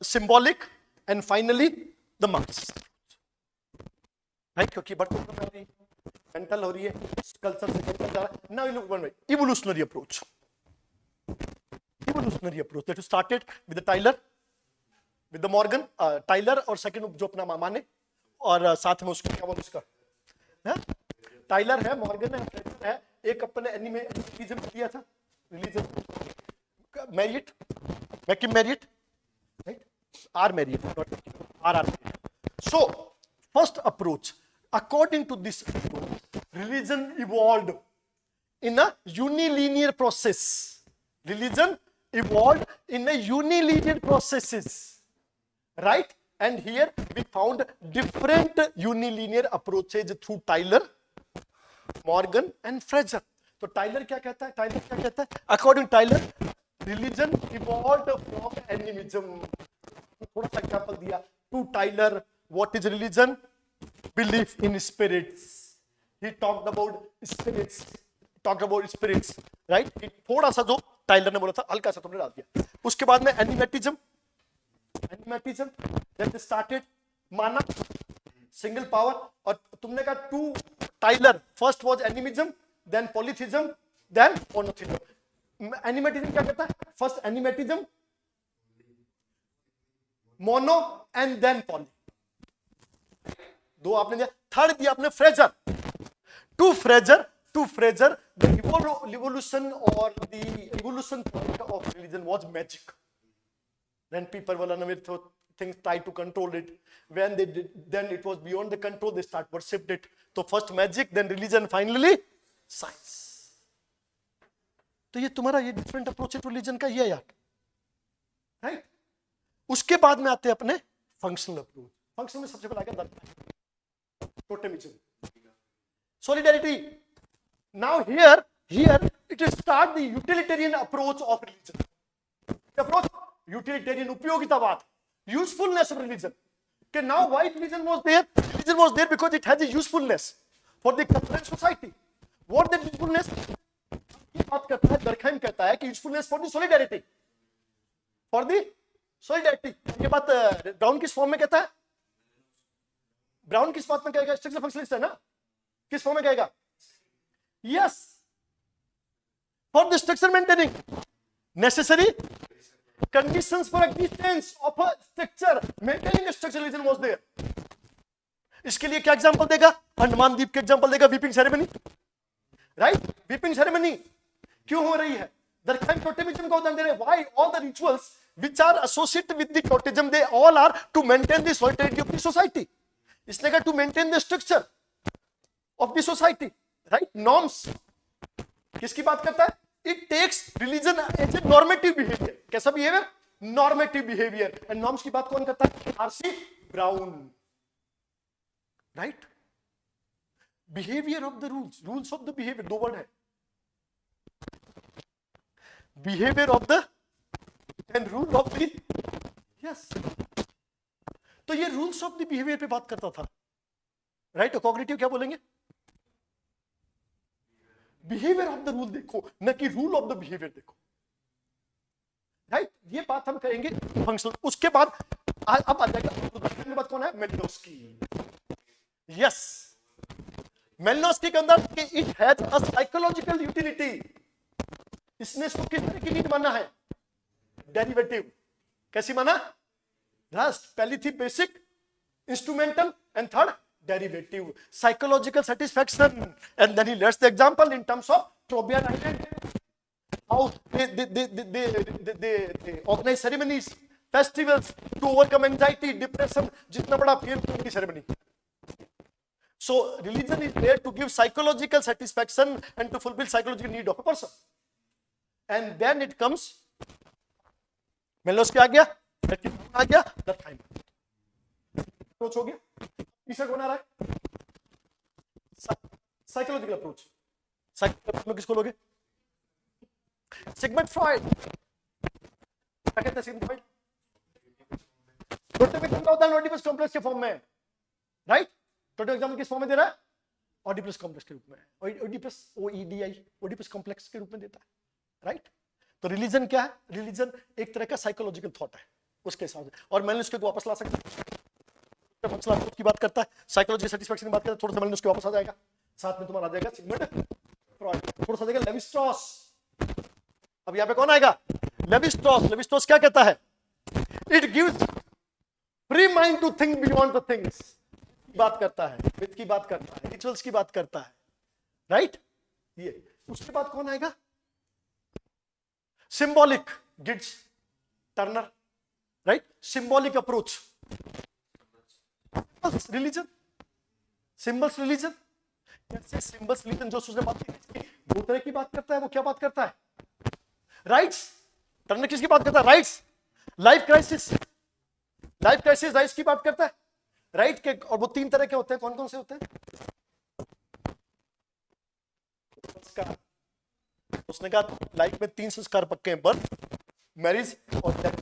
symbolic, and finally the Marxist. Right? क्योंकि बढ़ती mental हो रही है, culture से mental जा रहा है. Now you look one way. Evolutionary approach. Evolutionary approach. That started with the Tyler, with the Morgan, Tyler और second जो अपना मामा ने, और साथ में उसका क्या बोल उसका, टाइलर है, मॉर्गन है, एक अपने एनिमेटिज्म दिया था, religion, Marriott, McKim Marriott, right? R Marriott, not R. So first approach, according to this approach, religion evolved in a unilinear process. Religion evolved in a unilinear processes, right? And here we found different unilinear approaches through Tyler, Morgan and Fraser. तो Tyler क्या कहता है? Tyler क्या कहता है? According to Tyler, religion evolved from animism. थोड़ा सा example दिया. To Tyler, what is religion? Belief in spirits. He talked about spirits. Talked about spirits, right? थोड़ा सा जो टाइलर ने बोला था, हल्का सा तुमने डाल दिया. उसके बाद में एनिमेटिज्म, then they started माना, सिंगल पावर. और तुमने कहा to Tylor, first was animism, then polytheism, then monotheism. Animatism क्या कहता है? First animatism, mono and then poly. दो आपने दिया. थर्ड दिया आपने Frazer. To Frazer the evolution or the evolution point of religion was magic. Then people were unaware, things tried to control it. When they did, then it was beyond the control, they start worshipped it. So first magic, then religion, finally science. तो ये तुम्हारा ये different approach है religion का, ये यार, right? उसके बाद में आते हैं अपने फंक्शनल अप्रोच. फंक्शनल में सबसे पहले आ गया totemism, solidarity. Now here it is start the utilitarian approach of religion. The approach utilitarian, उपयोगितावाद, usefulness of religion. Okay, now why religion was there? Religion was there because it has a usefulness for the current society. What the usefulness? ये बात करता है, दरखाइम कहता है कि usefulness for the solidarity. For the solidarity. ये बात brown किस फॉर्म में कहता है? ब्राउन किस बात में कहेगा? स्ट्रक्चर फंक्शनलिस्ट है ना? किस फॉर्म में कहेगा? Yes. For the structure maintaining necessary conditions for existence of a structure, maintaining a structure, religion was there. इसके लिए क्या एग्जांपल देगा? अंडमान द्वीप के एग्जांपल देगा. Weeping ceremony, right? Weeping ceremony क्यों हो रही है? दरखाइम टोटेमिज्म का उदाहरण दे रहे हैं. Why all the rituals which are associated with the totemism, they all are to maintain the solidarity of the society. इसने कहा to maintain the structure of the society, right? Norms किसकी बात करता है? It takes religion as a normative behavior. कैसा behavior? Normative behaviour, and norms की बात कौन करता है? RC brown, right? Behaviour of the rules, rules of the behaviour, दो वर्ड है, behaviour of the end rule of the, yes. तो ये रूल्स ऑफ द बिहेवियर पे बात करता था, राइट? तो कॉग्निटिव क्या बोलेंगे? बिहेवियर ऑफ द रूल देखो, न कि रूल ऑफ द बिहेवियर देखो, राइट? ये बात हम करेंगे फंक्शनल। उसके बाद अब आ जाएगा बात कौन है? Malinowski, yes. मेलिनोस्की के अंदर कि it has a psychological utility, इसने इसको किस तरह की नीड माना है? डेरिवेटिव। कैसी माना? लास्ट पहली थी basic, instrumental, and third derivative, psychological satisfaction, and then he lists the example in terms of Trobriand island, how they organize ceremonies, festivals to overcome anxiety, depression, जितना बड़ा फेयर की ceremony. So religion is there to give psychological satisfaction and to fulfill psychological need of a person, and then it comes mallows क्या आ गया, आ गया दत्ताइन approach हो गया। तीसरा कौन आ रहा है? Psychological approach. साइकोलॉजिकल अप्रोच में किसको लोगे? Sigmund Freud. क्या कहते हैं सिगमंड फ्रॉइड? टोटल एग्जाम्पल होता है ओडिपस कॉम्प्लेक्स के फॉर्म में, राइट? टोटल एग्जाम्पल किस फॉर्म में दे रहा है? ओडिपस कॉम्प्लेक्स के रूप में, ओडिपस ओईडीआई ओडिपस कॉम्प्लेक्स के रूप में देता है, राइट? तो रिलीजन क्या है? रिलीजन एक तरह का साइकोलॉजिकल थॉट है उसके हिसाब से, और मैंने उसको वापस ला सकता हूं की बात करता है, साइकोलॉजी सेटिस्फैक्शन की बात करता है, थोड़ा सा मैंने उसके वापस आ जाएगा, साथ में तुम्हारा आ जाएगा सिगमंड फ्रॉइड, थोड़ा सा जाएगा लेवी स्ट्रॉस। अब यहां पे कौन आएगा? Levi Strauss. लेवी स्ट्रॉस क्या कहता है? It gives free mind to think beyond the things, बात करता है, विद की बात करता है, रिचुअल्स की बात करता है, राइट? ये उसके बाद कौन आएगा? Symbolic, Geertz Turner, right? Symbolic approach, religion, symbols religion. कैसे सिंबल्स रिलीजन? जो उसने बात की, दो तरह की बात करता है। वो क्या बात करता है? राइट्स। टर्नर किसकी बात करता है? Rights. Life crisis, life crisis rights की बात करता है, राइट के। और वो तीन तरह के होते हैं, कौन कौन से होते हैं? संस्कार। उसने कहा लाइफ में तीन संस्कार पक्के हैं, बर्थ, मैरिज और डेथ,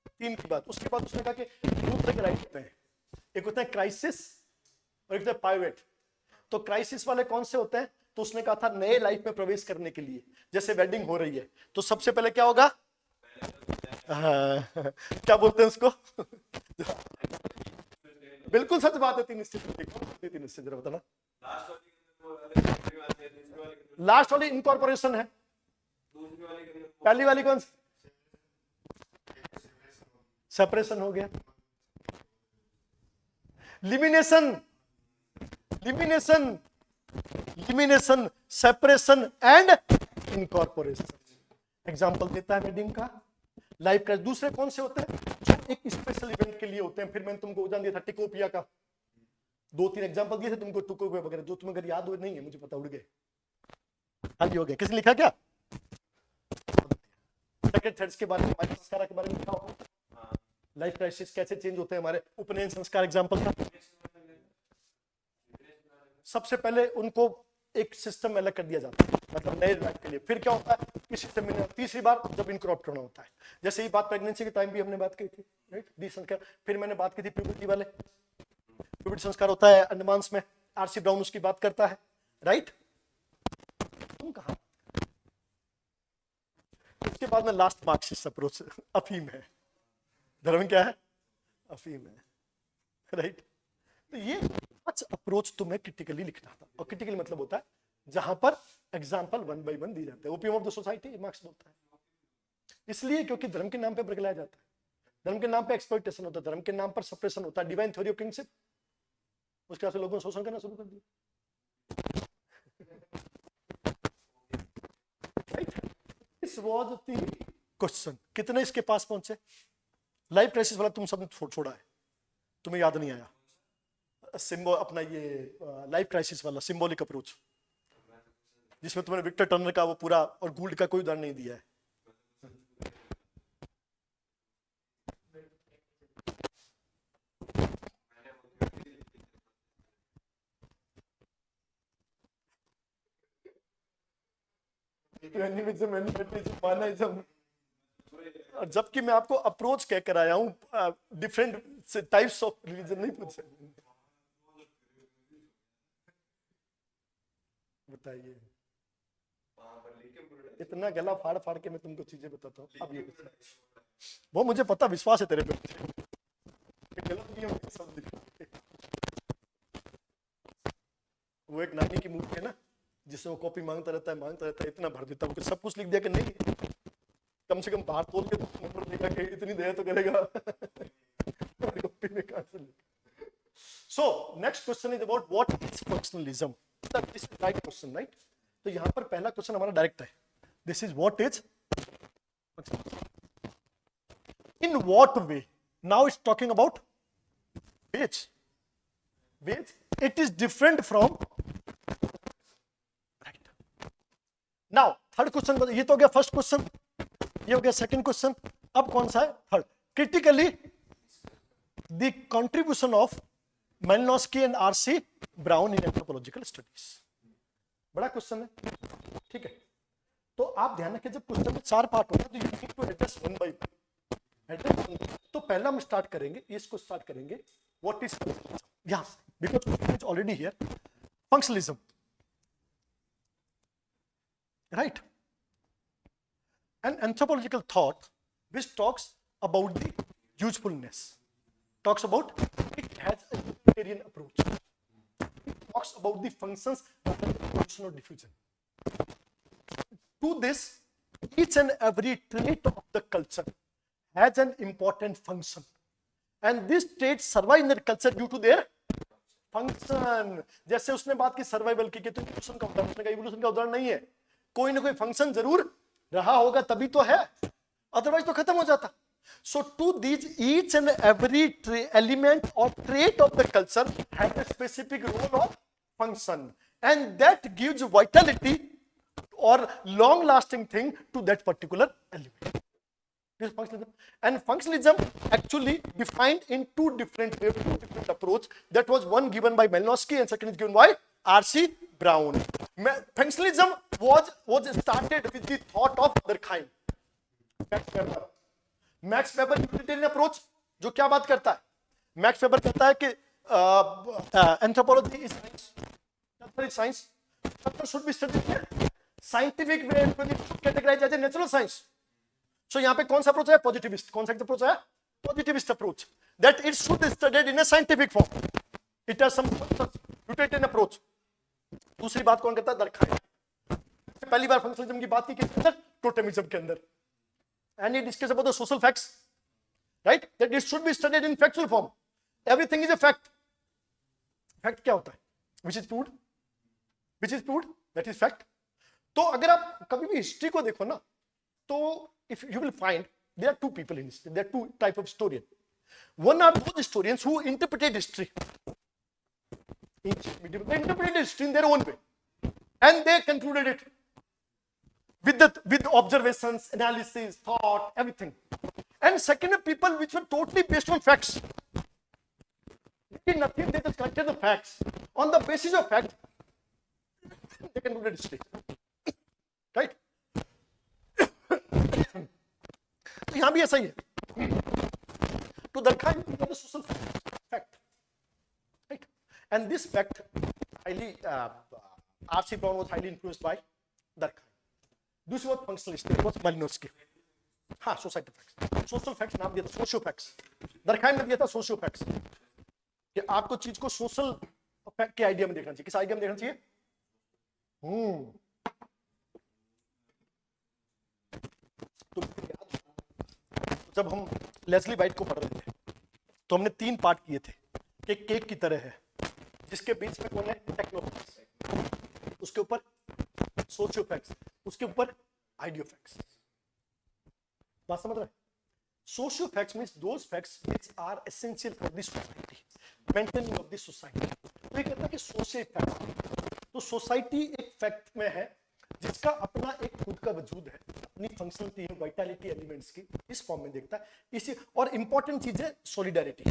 तीन की बात। उसके बाद उसने कहा कि दो तरह के राइट होते हैं, एक होता है क्राइसिस और एक होता है पाइवेट। तो क्राइसिस वाले कौन से होते हैं? तो उसने कहा था नए लाइफ में प्रवेश करने के लिए, जैसे वेडिंग हो रही है तो सबसे पहले क्या होगा? क्या बोलते हैं उसको? बिल्कुल सच बात है। तीन निश्चित बताना। लास्ट वाली इनकॉर्पोरेशन है, पहली वाली कौन सी? सेपरेशन हो गया। लिमिनेशन, लिमिनेशन, लिमिनेशन, सेपरेशन एंड इनकॉर्पोरेशन। एग्जाम्पल देता है वेडिंग का, लाइफ का। दूसरे कौन से होते हैं? जो एक स्पेशल इवेंट के लिए होते हैं। फिर मैंने तुमको उदाहरण दिया था टिकोपिया का, दो तीन एग्जाम्पल दिए थे तुमको, टिकोपिया वगैरह, जो तुम्हें अगर याद हो नहीं है मुझे पता, उड़ गए, खाली हो गए। किसने लिखा? क्या सेकंड थर्ड्स के बारे में, संस्कार के बारे में लिखा होगा। लाइफ क्राइसिस कैसे चेंज होते हैं हमारे, उपनयन संस्कार एग्जाम्पल था। सबसे पहले उनको एक सिस्टम में अलग कर दिया जाता है, मतलब नए लाइफ के लिए। फिर क्या होता है कि सिस्टम में तीसरी बार जब इनक्रॉप्ट होना होता है, जैसे ये बात प्रेगनेंसी के टाइम भी हमने बात की थी, राइट? डी संस्कार। फिर मैंने बात की थी प्यूबर्टी वाले, प्यूबर्टी संस्कार होता है अंडमांस में, आरसी ब्राउन उसकी बात करता है, राइट? तुम कहां? उसके बाद में लास्ट मार्क्सिस्ट अप्रोच, अफीम है। धर्म क्या है? अफीम है, राइट? तो ये अप्रोच तुम्हें क्रिटिकली लिखना था, और क्रिटिकली मतलब होता है जहां पर एग्जांपल वन बाय वन दी जाते हैं। Opium of the society marks बोलता है, इसलिए क्योंकि धर्म के नाम पे बरगलाया जाता है, धर्म के नाम पे एक्सप्लॉइटेशन होता है, धर्म के नाम पर सप्रेशन होता है। डिवाइन थ्योरी ऑफ किंगशिप, उसके बाद से लोगों ने शोषण करना शुरू कर दिया, दिस वाज द क्वेश्चन। कितने इसके पास पहुंचे? लाइफ क्राइसिस वाला तुम सबने छोड़ा है, तुम्हें याद नहीं आया। सिंबल अपना ये लाइफ क्राइसिस वाला सिंबॉलिक अप्रोच, जिसमें तुमने विक्टर टर्नर का वो पूरा और गूल्ड का कोई उदाहरण नहीं दिया है। तो एनिमिज्म, एनिमिज्म, मानाइज्म, और जबकि मैं आपको अप्रोच कह कर आया हूं, डिफरेंट टाइप्स ऑफ रिलीजन नहीं पूछ सकते। बताइए, इतना गला फाड़ फाड़ के मैं तुमको चीजें बताता हूँ। अब ये वो मुझे पता, विश्वास है तेरे पे, गलत नहीं है सब दिखाते। वो एक नानी की मूवी है ना, जिससे वो कॉपी मांगता रहता है, इतना भर देता है, सब कुछ लिख दिया कि नहीं, कम से कम बाहर तोड़ के नंबर देगा कि इतनी दया तो करेगा। कॉपी में कहां से लिख। So next question is about what is functionalism. This is right question, right? तो यहां पर पहला क्वेश्चन हमारा डायरेक्ट है, this is what is in what way. Now it's talking about ways, it is different from, right? Now third question, ये तो हो गया फर्स्ट क्वेश्चन, ये हो गया सेकंड क्वेश्चन। अब कौन सा है? Third. Critically the contribution of Malinowski and RC brown in anthropological studies. बड़ा क्वेश्चन है, ठीक है? तो आप ध्यान रखें, जब क्वेश्चन में 4 पार्ट होगा तो you need to address one by one. तो पहला हम स्टार्ट करेंगे, इसको स्टार्ट करेंगे, व्हाट इज यहां, because question is already here, functionalism, right? An anthropological thought which talks about the usefulness, talks about, it has a utilitarian approach, it talks about the functions of the production or diffusion. To this, each and every trait of the culture has an important function, and these traits survive in their culture due to their function. जैसे उसने बात की survival की, तो evolution का उदाहरण, उसने कहा इवोल्यूशन का उदाहरण नहीं है, कोई ना कोई फंक्शन जरूर रहा होगा तभी तो है, अदरवाइज तो खत्म हो जाता। So to these each and every element और trait of the culture has a specific role और function, and that gives vitality और long lasting thing to that particular element. This is functionalism. And functionalism actually defined in two different ways, two different approach. That was one given by Malinowski and second is given by R.C. Brown. Functionalism was started with the thought of Durkheim. Max Weber utilitarian approach, जो क्या बात करता है? Max Weber कहता है कि anthropology is science. Culture is science. Culture should be studied in scientific way, categorized as a natural science. So यहाँ पे कौन सा अप्रोच है? पॉजिटिविस्ट। कौन सा अप्रोच है? Positivist approach, that it should studied in a scientific form, it has some utilitarian approach. दूसरी बात कौन करता है? दरखाई। पहली बार फंक्शनलिज्म की बात की किसके अंदर? टोटेमिज्म के अंदर। And it discuss about the social facts, right, that it should be studied in factual form, everything is a fact. Fact क्या होता है? Which is proved, which is proved, that is fact. तो अगर आप कभी भी हिस्ट्री को देखो ना, तो if you will find there are two people in history, there are two type of historian. One are those historians who interpreted history, they interpreted history in their own way and they concluded it with observations, analysis, thought, everything. And second are people which were totally based on facts, they did nothing, they just considered the facts, on the basis of facts they concluded history, right? यहां भी ऐसा ही है। To Durkheim, it was a social fact, right? And this fact highly R.C. Brown was highly influenced by Durkheim. This was functionalist, it was Malinowski. हाँ, society facts, social facts नाम दिया था, socio facts. दरखाइन ने दिया था socio facts, कि आपको चीज को सोशल फैक्ट के आइडिया में देखना चाहिए। किस आइडिया में देखना चाहिए? तो जब हम लेस्ली वाइट को पढ़ रहे थे तो हमने 3 पार्ट किए थे कि केक की तरह है, जिसके बीच में कौन है? टेक्नोफैक्ट्स, उसके ऊपर सोशियो फैक्ट्स, उसके ऊपर आइडियो फैक्ट्स। बात समझ रहे हैं? Socio facts means those facts which are essential for the society, maintaining of the society. तो ये कहता है कि सोशियो फैक्ट, तो सोसाइटी एक फैक्ट में है जिसका अपना एक खुद का वजूद है, अपनी फंक्शनलिटी है, वाइटलिटी एलिमेंट्स की, इस फॉर्म में देखता है। इसी और इंपॉर्टेंट चीज है सॉलिडारिटी,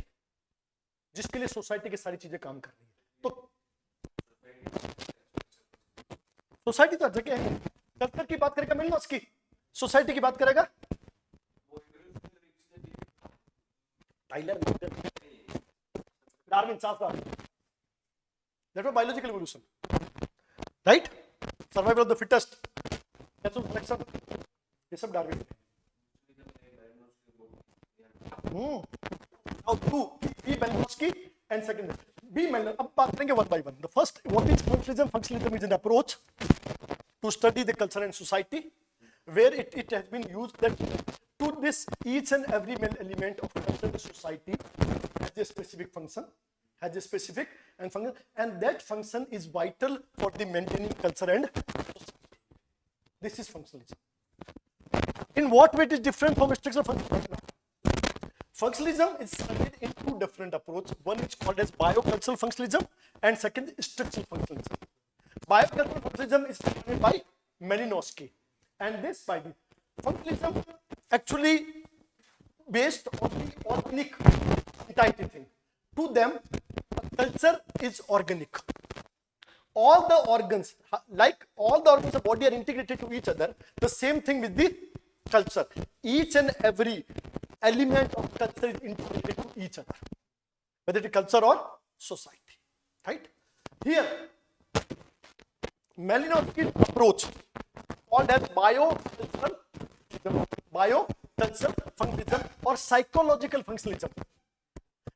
जिसके लिए सोसाइटी की सारी चीजें काम कर रही है। तो सोसाइटी तो जगह है, कल्चर की बात करेगा मेलिनोस्की, सोसाइटी की बात करेगा Tylor, Darwin, Charles Darwin. That was biological evolution, right? Survival of the fittest. That's what selection. ये सब Darwin. Now two, B. Malinowski and second B. Malinowski. अब बात करेंगे one by one. The first, what is functionalism? Functionalism is an approach to study the culture and society, where it has been used that to this each and every element of culture and society has a specific function, and that function is vital for the maintaining culture and society. This is functionalism. In what way it is different from structural functionalism? Functionalism is studied in two different approaches. One is called as biocultural functionalism and second is structural functionalism. Biocultural functionalism is studied by Malinowski, and this by the functionalism actually based on the organic entity thing. To them, culture is organic. All the organs, like all the organs of the body are integrated to each other, the same thing with the culture. Each and every element of culture is integrated to each other, whether it is culture or society, right? Here, Malinowski's approach called as biocultural functionalism or psychological functionalism.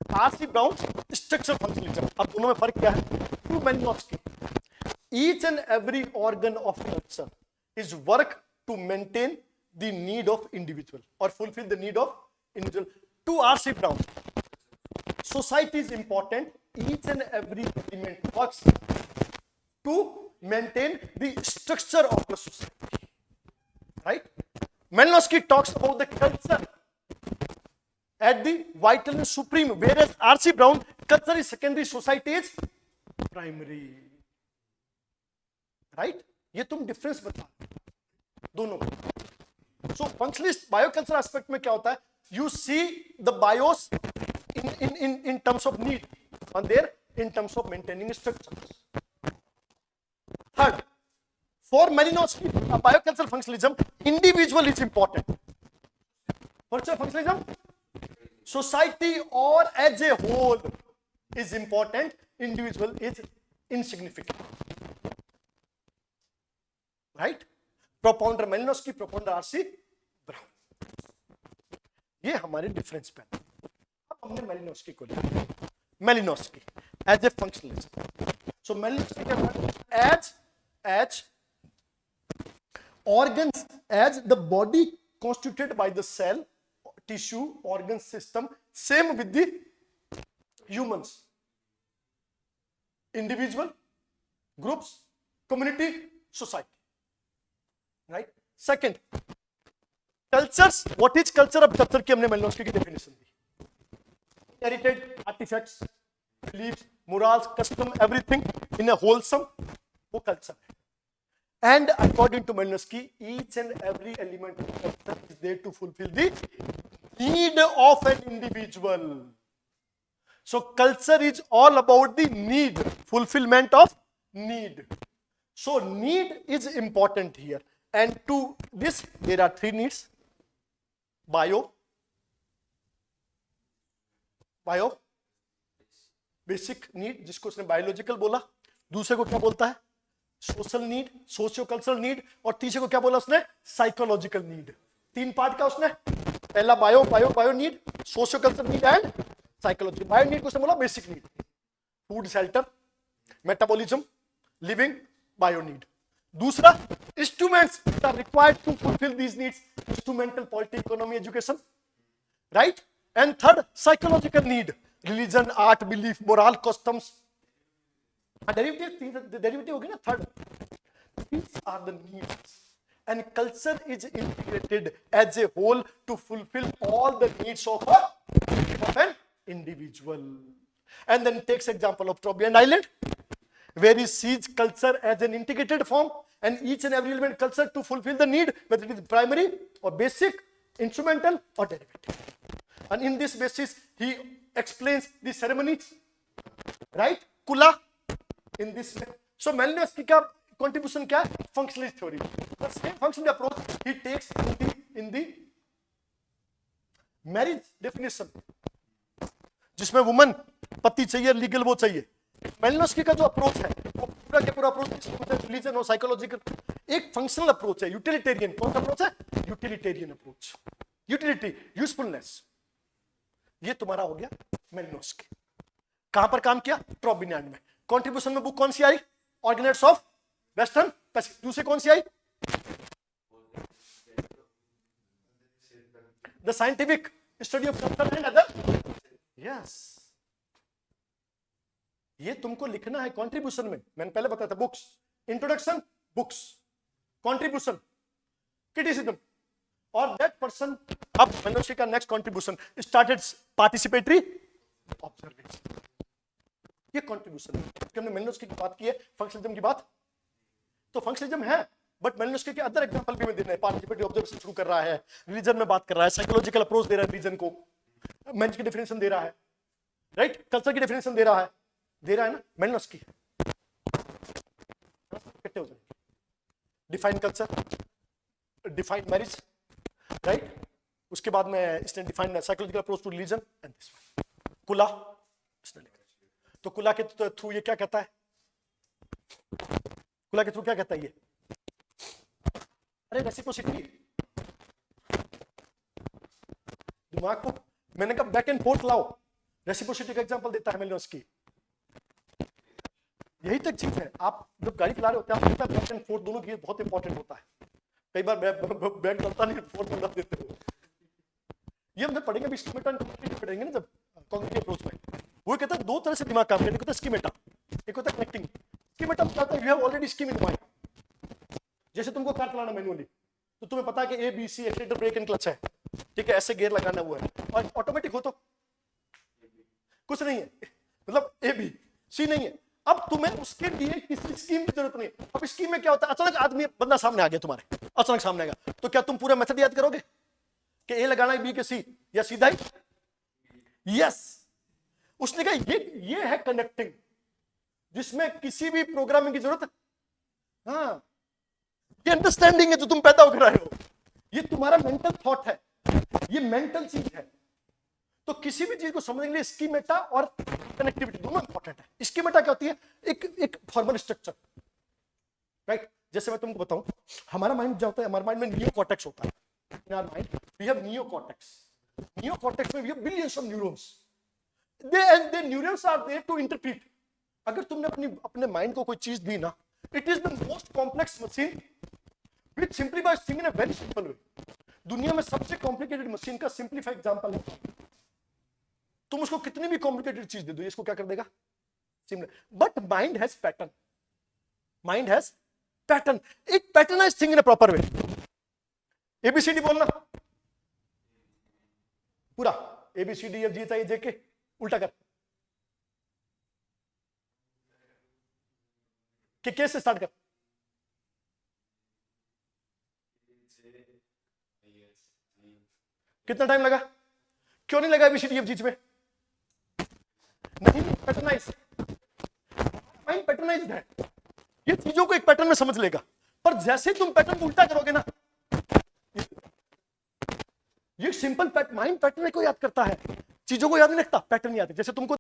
R.C. Brown's structural functionalism. अब दोनों में फर्क क्या है? To Malinowski, each and every organ of culture is work to maintain the need of individual or fulfill the need of individual. To R.C. Brown, society is important. Each and every element works to maintain the structure of the society, right? Malinowski talks about the culture at the vital and supreme, whereas R.C. Brown, culture is secondary, society is primary, right? ये तुम difference बता दोनों. So functionalist biocultural aspect में क्या होता है? You see the bios in terms of need, and there in terms of maintaining structures. Third, for Malinowski, biocultural functionalism, individual is important. For functionalism, society or as a whole is important, individual is insignificant, right? Propounder Malinowski, propounder R.C. Brown. ये हमारे difference पे. अब हमने Malinowski को लिया. Malinowski as a functionalist. So Malinowski as organs, as the body constituted by the cell, tissue, organ system, same with the humans, individual, groups, community, society, right? Second, cultures. What is culture? अब culture की हमने Malinowski की definition the. Inherited artifacts, beliefs, morals, custom, everything in a wholesome, वो culture है. And according to Malinowski, each and every element of culture is there to fulfill the need of an individual. So culture is all about the need, fulfillment of need. So need is important here. And to this, there are three needs. Bio, basic need, जिसको उसने biological बोला. दूसरे को क्या बोलता है? Social need, socio cultural need, और तीसरे को क्या बोला उसने? Psychological need. तीन पार्ट का उसने. पहला bio need, socio cultural need and psychology. Bio need को उसने बोला basic need, food, shelter, metabolism, living, bio need. दूसरा, instruments are required to fulfil these needs, instrumental, polity, economy, education, right? And third, psychological need, religion, art, belief, moral, customs. Derivative होगी ना थर्ड. These are the needs, and culture is integrated as a whole to fulfill all the needs of an individual. And then takes example of Trobriand Island, where he sees culture as an integrated form, and each and every element culture to fulfill the need, whether it is primary or basic, instrumental or derivative. And in this basis, he explains the ceremonies, right? Kula. In this way. So Malinowski contribution क्या है? Functionalist theory. The same functional approach ही takes in the marriage definition, जिसमें woman पति चाहिए, legal वो चाहिए. Malinowski का जो अप्रोच है वो पूरा के पूरा अप्रोच रिलीजन और साइकोलॉजिकल एक फंक्शनल अप्रोच है, यूटिलिटेरियन. कौन सा अप्रोच है? Utilitarian approach. Utility, usefulness. ये तुम्हारा हो गया मेलिनोस्की. कहां पर काम किया? ट्रॉबिनियान में. कंट्रीब्यूशन में बुक कौन सी आई? Argonauts of western Pacific. दूसरी कौन सी आई? The scientific study of culture and other. Yes, ये तुमको लिखना है कंट्रीब्यूशन में. मैंने पहले बताया था books, introduction, books, contribution, criticism, और दैट पर्सन. अब मेलिनोस्की का next contribution started participatory observation. ये कंट्रीब्यूशन है. हमने मेलिनोस्की की बात की है, फंक्शनलिज्म की बात तो फंक्शनलिज्म है, बट मेलिनोस्की के अदर एग्जांपल भी मैं देना है. पार्टिसिपेटरी ऑब्जर्वेशन शुरू कर रहा है, रिलीजन में बात कर रहा है, साइकोलॉजिकल अप्रोच दे रहा है रिलीजन को, मैरिज की डेफिनेशन दे रहा है, राइट, कल्चर की डेफिनेशन दे रहा है ना मेलिनोस्की. कितने हो जाए? Define culture, define marriage, right. उसके बाद में इसने define psychological approach to religion and this one. Kula इसने लिखा. तो कुला के थ्रू ये क्या कहता है? कुला के थ्रू क्या कहता है ये? अरे रेसिप्रोसिटी. दिमाग को मैंने कहा बैक एंड फोर्थ लाओ. रेसिप्रोसिटी का एग्जांपल देता है मेलिनोस्की. यही तक चीज है. आप जब गाड़ी चला रहे होते हैं आपको पता है बैक एंड फोर्थ दोनों की बहुत इंपॉर्टेंट होता है. कई बार बैक चलता नहीं, फोर्थ बता देते हो. ये हम जब पढ़ेंगे भी स्कीमेटा पढ़ेंगे ना जब कॉग्निटिव अप्रोच में, वो कहता है दो तरह से दिमाग काम करता है. एक होता है स्कीमेटा, एक होता है कनेक्टिंग. स्कीमेटा बताता है you have already scheme in mind. जैसे तुमको कार चलाना मैनुअली तो तुम्हें पता है कि A B C accelerator brake and clutch है, ठीक है, ऐसे गियर लगाना हुआ है. और ऑटोमेटिक हो तो कुछ नहीं है, मतलब ए बी सी नहीं है. अब तुम्हें उसके लिए किसी स्कीम की जरूरत नहीं. अब स्कीम में क्या होता है? अचानक आदमी बंदा सामने आ गया तुम्हारे, अचानक सामने आ गया तो क्या तुम पूरा मेथड याद करोगे कि ए लगाना है बी के सी या सीधा ही? यस. उसने कहा ये है कनेक्टिंग, जिसमें किसी भी प्रोग्रामिंग की जरूरत. हाँ, ये अंडरस्टैंडिंग है जो तुम पैदा कर रहे हो. ये तुम्हारा मेंटल थॉट है, ये मेंटल चीज है. तो किसी भी चीज को समझने के लिए स्कीमेटा और कनेक्टिविटी दोनों इंपॉर्टेंट है. स्कीमेटा क्या होती है? एक फॉर्मल स्ट्रक्चर, राइट. जैसे मैं तुमको बताऊं, हमारा माइंड जो होता है, हमारे माइंड में नियोकॉर्टेक्स होता है. In our mind we have neocortex. Neocortex में we have billions of neurons. They neurons are there to interpret. अगर तुमने अपने माइंड को कोई चीज दी ना, it is the most complex machine which simplifies thing in a very simple way. दुनिया में सबसे कॉम्प्लिकेटेड मशीन का सिंप्लीफाइड एग्जांपल है. तुम उसको कितनी भी कॉम्प्लिकेटेड चीज दे दो, इसको क्या कर देगा? But mind has pattern. Mind has pattern. It patternize thing in a proper way. ABCD बोलना पूरा, ABCD F G H I J K, उल्टा कर के से स्टार्ट कर. कितना टाइम लगा? क्यों नहीं लगा एबीसीडी एफ जी में? नहीं, पैटर्नाइज. माइंड पैटर्नाइज्ड है. ये चीजों को एक पैटर्न में समझ लेगा. पर जैसे तुम पैटर्न को उल्टा करोगे ना, ये सिंपल माइंड पैटर्न को याद करता है, चीजों को याद नहीं रखता, पैटर्न याद है. जैसे तुमको